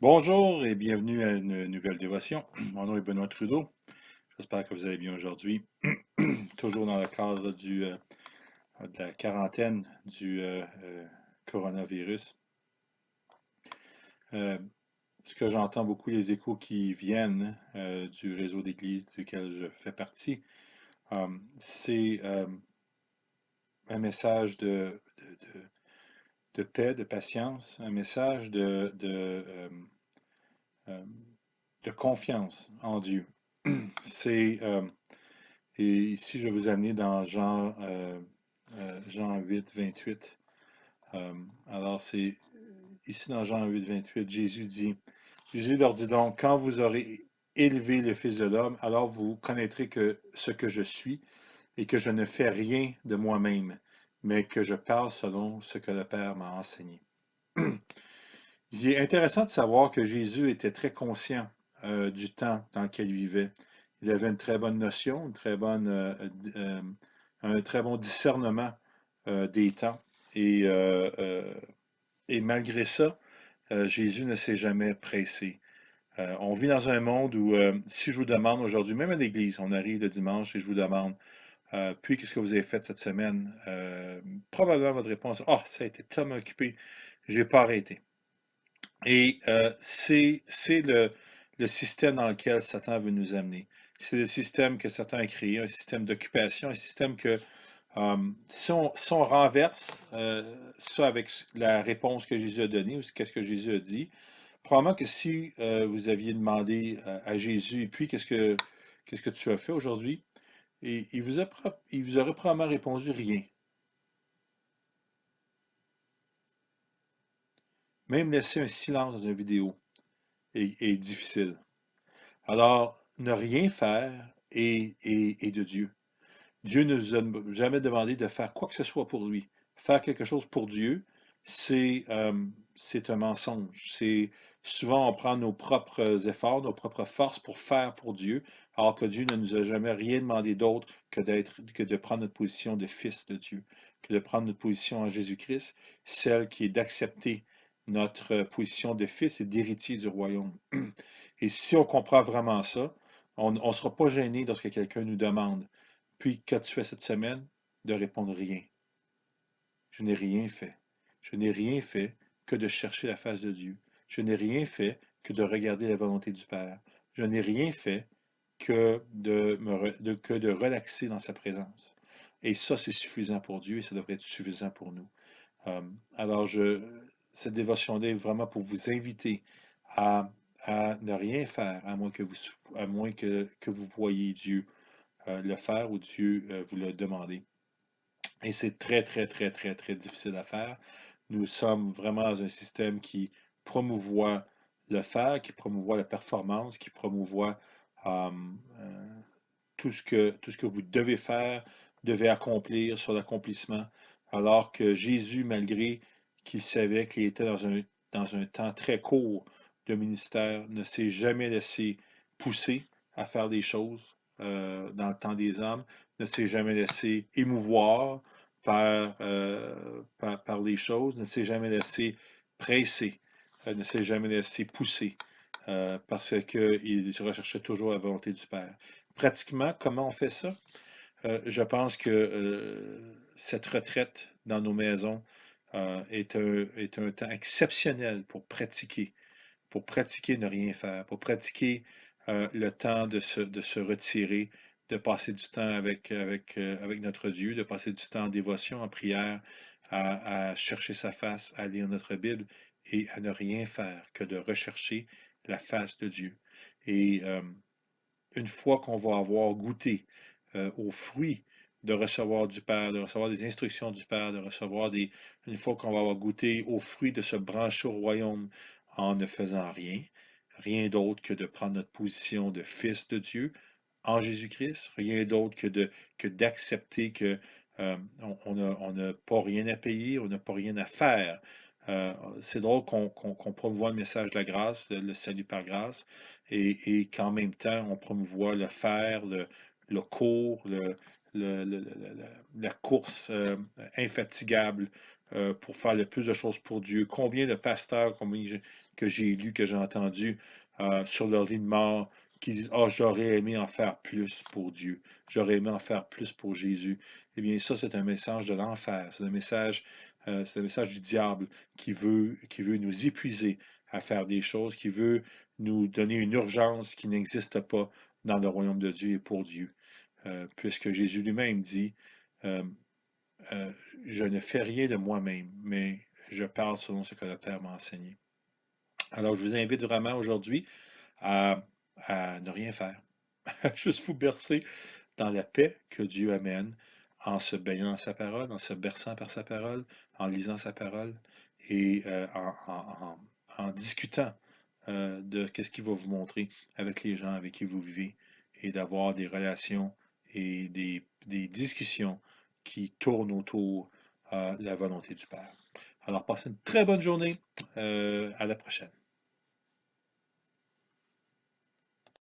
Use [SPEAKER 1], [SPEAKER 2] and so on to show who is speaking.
[SPEAKER 1] Bonjour et bienvenue à une nouvelle dévotion. Mon nom est Benoît Trudeau. J'espère que vous allez bien aujourd'hui. Toujours dans le cadre de la quarantaine du coronavirus. Euh, Ce que j'entends beaucoup, les échos qui viennent du réseau d'église duquel je fais partie, c'est un message de paix, de patience, un message euh, de confiance en Dieu. C'est Et ici, je vais vous amener dans Jean 8, 28. Euh, alors, c'est ici dans Jean 8, 28, Jésus leur dit donc, quand vous aurez élevé le Fils de l'homme, alors vous connaîtrez que ce que je suis et que je ne fais rien de moi-même, mais que je parle selon ce que le Père m'a enseigné. Il est intéressant de savoir que Jésus était très conscient du temps dans lequel il vivait. Il avait une très bonne notion, euh, un très bon discernement des temps. Et, euh, euh, et malgré ça, Jésus ne s'est jamais pressé. On vit dans un monde où, si je vous demande aujourd'hui, même à l'église, on arrive le dimanche et je vous demande, puis qu'est-ce que vous avez fait cette semaine? Probablement votre réponse, ah, ça a été tellement occupé, j'ai pas arrêté. Et c'est le système dans lequel Satan veut nous amener. C'est le système que Satan a créé, un système d'occupation, un système que si on renverse ça avec la réponse que Jésus a donnée, ou qu'est-ce que Jésus a dit, probablement que si vous aviez demandé à Jésus, et puis qu'est-ce que tu as fait aujourd'hui, et il vous aurait probablement répondu rien. Même laisser un silence dans une vidéo est difficile. Alors, ne rien faire est de Dieu. Dieu ne nous a jamais demandé de faire quoi que ce soit pour lui. Faire quelque chose pour Dieu, c'est un mensonge. C'est souvent on prend nos propres efforts, nos propres forces pour faire pour Dieu, alors que Dieu ne nous a jamais rien demandé d'autre que de prendre notre position de fils de Dieu, que de prendre notre position en Jésus-Christ, celle qui est d'accepter notre position de fils et d'héritier du royaume. Et si on comprend vraiment ça, on ne sera pas gêné lorsque quelqu'un nous demande, puis qu'as-tu fait cette semaine? De répondre rien. Je n'ai rien fait. Je n'ai rien fait que de chercher la face de Dieu. Je n'ai rien fait que de regarder la volonté du Père. Je n'ai rien fait que de relaxer dans sa présence. Et ça, c'est suffisant pour Dieu et ça devrait être suffisant pour nous. Euh, alors, cette dévotion-là est vraiment pour vous inviter à, à ne rien faire, à moins que vous voyez Dieu le faire ou Dieu vous le demander. Et c'est très, très, très, très, très difficile à faire. Nous sommes vraiment dans un système qui promouvoit le faire, qui promouvoit la performance, qui promouvoit euh, euh, tout ce que vous devez faire, devez accomplir sur l'accomplissement, alors que Jésus, malgré qu'il savait qu'il était dans un temps très court de ministère, ne s'est jamais laissé pousser à faire des choses dans le temps des hommes, ne s'est jamais laissé émouvoir par les choses, ne s'est jamais laissé presser, ne s'est jamais laissé pousser, parce qu'il recherchait toujours la volonté du Père. Pratiquement, comment on fait ça? Je pense que cette retraite dans nos maisons est un temps exceptionnel pour pratiquer ne rien faire, pour pratiquer le temps de se retirer, de passer du temps avec notre Dieu, de passer du temps en dévotion, en prière, à chercher sa face, à lire notre Bible et à ne rien faire que de rechercher la face de Dieu. Et une fois qu'on va avoir goûté aux fruits de recevoir du Père, de recevoir des instructions du Père, une fois qu'on va avoir goûté aux fruits de se brancher au royaume en ne faisant rien, rien d'autre que de prendre notre position de fils de Dieu en Jésus-Christ, rien d'autre que d'accepter que on n'a pas rien à payer, on n'a pas rien à faire. C'est drôle qu'on promouvoit le message de la grâce, le salut par grâce, et qu'en même temps, on promouvoit le faire, le cours, la course infatigable pour faire le plus de choses pour Dieu. Combien de pasteurs, que j'ai lues, que j'ai entendues sur leur lit de mort, qui disent, oh, j'aurais aimé en faire plus pour Dieu, j'aurais aimé en faire plus pour Jésus. Eh bien, ça, c'est un message de l'enfer, c'est un message du diable qui veut nous épuiser à faire des choses, qui veut nous donner une urgence qui n'existe pas dans le royaume de Dieu et pour Dieu. Puisque Jésus lui-même dit, euh, euh, je ne fais rien de moi-même, mais je parle selon ce que le Père m'a enseigné. Alors, je vous invite vraiment aujourd'hui à ne rien faire, à juste vous bercer dans la paix que Dieu amène en se baignant dans sa parole, en se berçant par sa parole, en lisant sa parole et en discutant de qu'est-ce qu'il va vous montrer avec les gens avec qui vous vivez et d'avoir des relations et des discussions qui tournent autour de la volonté du Père. Alors, passez une très bonne journée. À la prochaine.